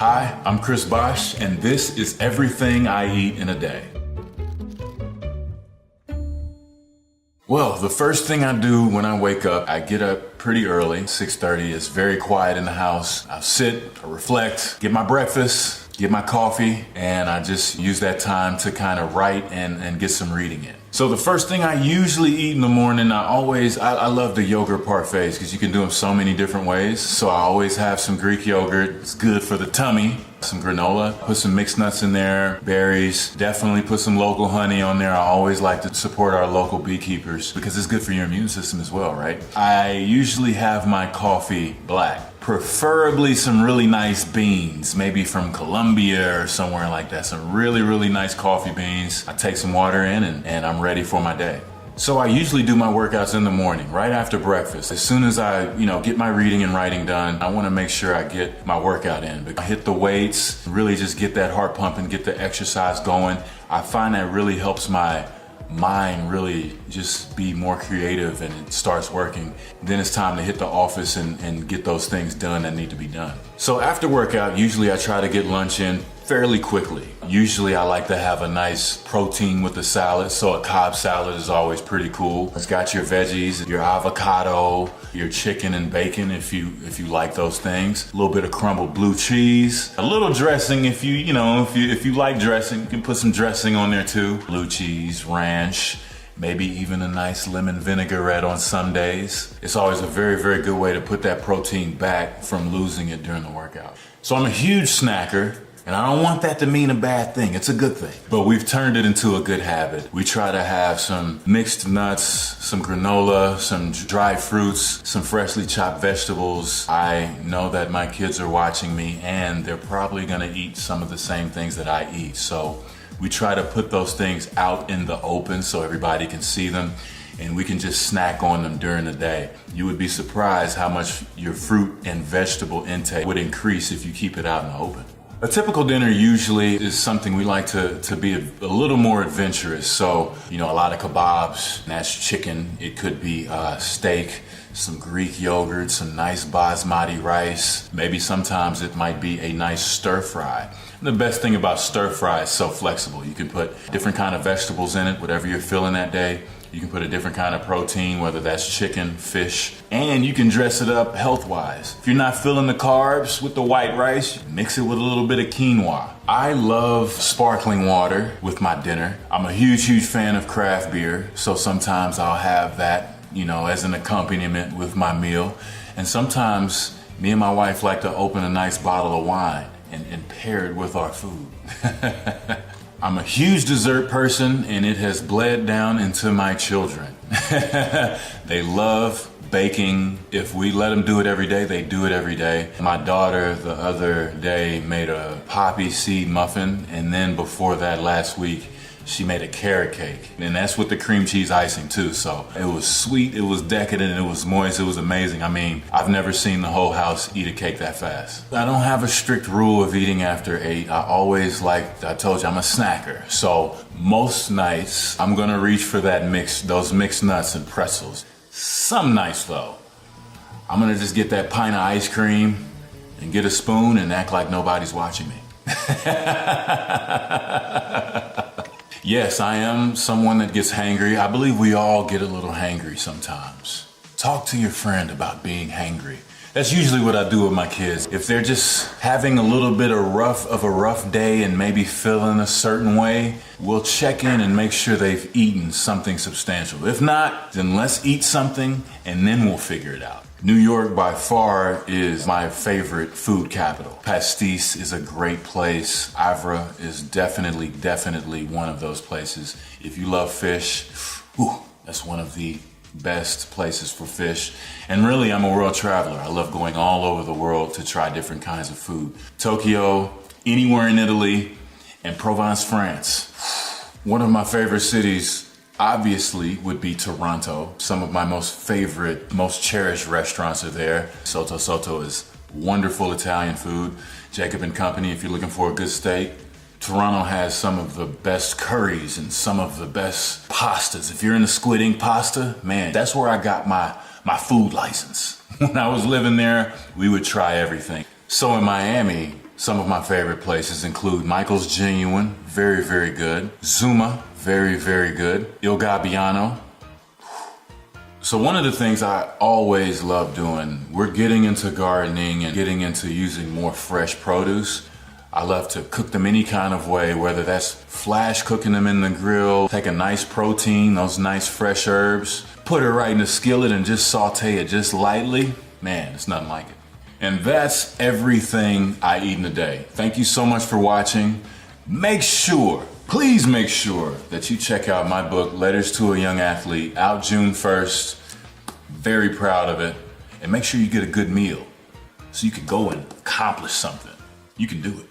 Hi, I'm Chris Bosch, and this is everything I eat in a day. Well, the first thing I do when I wake up, I get up pretty early, 6:30. It's very quiet in the house. I'll sit, I reflect, get my breakfast, get my coffee, and I just use that time to kind of write and get some reading in. So the first thing I usually eat in the morning, I love the yogurt parfaits because you can do them so many different ways. So I always have some Greek yogurt. It's good for the tummy. Some granola, put some mixed nuts in there, berries, definitely put some local honey on there. I always like to support our local beekeepers because it's good for your immune system as well, right? I usually have my coffee black, preferably some really nice beans, maybe from Colombia or somewhere like that. Some really, really nice coffee beans. I take some water in and I'm ready for my day. So I usually do my workouts in the morning, right after breakfast. As soon as I, get my reading and writing done, I want to make sure I get my workout in. I hit the weights, really just get that heart pumping, get the exercise going. I find that really helps my mind really just be more creative and it starts working. Then it's time to hit the office and get those things done that need to be done. So after workout, usually I try to get lunch in fairly quickly. Usually I like to have a nice protein with the salad, so a Cobb salad is always pretty cool. It's got your veggies, your avocado, your chicken and bacon if you like those things. A little bit of crumbled blue cheese, a little dressing if you like dressing, you can put some dressing on there too. Blue cheese, ranch, maybe even a nice lemon vinaigrette on some days. It's always a very, very good way to put that protein back from losing it during the workout. So I'm a huge snacker. And I don't want that to mean a bad thing. It's a good thing. But we've turned it into a good habit. We try to have some mixed nuts, some granola, some dried fruits, some freshly chopped vegetables. I know that my kids are watching me and they're probably gonna eat some of the same things that I eat. So we try to put those things out in the open so everybody can see them and we can just snack on them during the day. You would be surprised how much your fruit and vegetable intake would increase if you keep it out in the open. A typical dinner usually is something we like to be a little more adventurous. So, a lot of kebabs, that's chicken. It could be steak, some Greek yogurt, some nice basmati rice. Maybe sometimes it might be a nice stir fry. The best thing about stir fry is so flexible. You can put different kind of vegetables in it, whatever you're feeling that day. You can put a different kind of protein, whether that's chicken, fish, and you can dress it up health-wise. If you're not feeling the carbs with the white rice, mix it with a little bit of quinoa. I love sparkling water with my dinner. I'm a huge, huge fan of craft beer, so sometimes I'll have that, as an accompaniment with my meal. And sometimes me and my wife like to open a nice bottle of wine and pair it with our food. I'm a huge dessert person and it has bled down into my children. They love baking. If we let them do it every day, they do it every day. My daughter the other day made a poppy seed muffin, and then before that last week, she made a carrot cake, and that's with the cream cheese icing too. So it was sweet, it was decadent, it was moist, it was amazing. I mean, I've never seen the whole house eat a cake that fast. I don't have a strict rule of eating after 8. I always I told you, I'm a snacker. So most nights, I'm gonna reach for those mixed nuts and pretzels. Some nights though, I'm gonna just get that pint of ice cream and get a spoon and act like nobody's watching me. Yes, I am someone that gets hangry. I believe we all get a little hangry sometimes. Talk to your friend about being hangry. That's usually what I do with my kids. If they're just having a little bit of a rough day and maybe feeling a certain way, we'll check in and make sure they've eaten something substantial. If not, then let's eat something and then we'll figure it out. New York by far is my favorite food capital. Pastis is a great place. Avra is definitely one of those places. If you love fish, that's one of the best places for fish. And really, I'm a world traveler. I love going all over the world to try different kinds of food. Tokyo, anywhere in Italy, and Provence, France. One of my favorite cities obviously would be Toronto. Some of my most cherished restaurants are there. Sotto Sotto is wonderful Italian food. Jacob & Company, if you're looking for a good steak. Toronto has some of the best curries and some of the best pastas. If you're into squid ink pasta, man, that's where I got my food license. When I was living there, we would try everything. So in Miami, Some of my favorite places include Michael's Genuine, very, very good. Zuma, very, very good. Il Gabbiano. So one of the things I always love doing, we're getting into gardening and getting into using more fresh produce. I love to cook them any kind of way, whether that's flash cooking them in the grill, take a nice protein, those nice fresh herbs, put it right in the skillet and just saute it just lightly. Man, it's nothing like it. And that's everything I eat in a day. Thank you so much for watching. Please make sure that you check out my book, Letters to a Young Athlete, out June 1st. Very proud of it. And make sure you get a good meal so you can go and accomplish something. You can do it.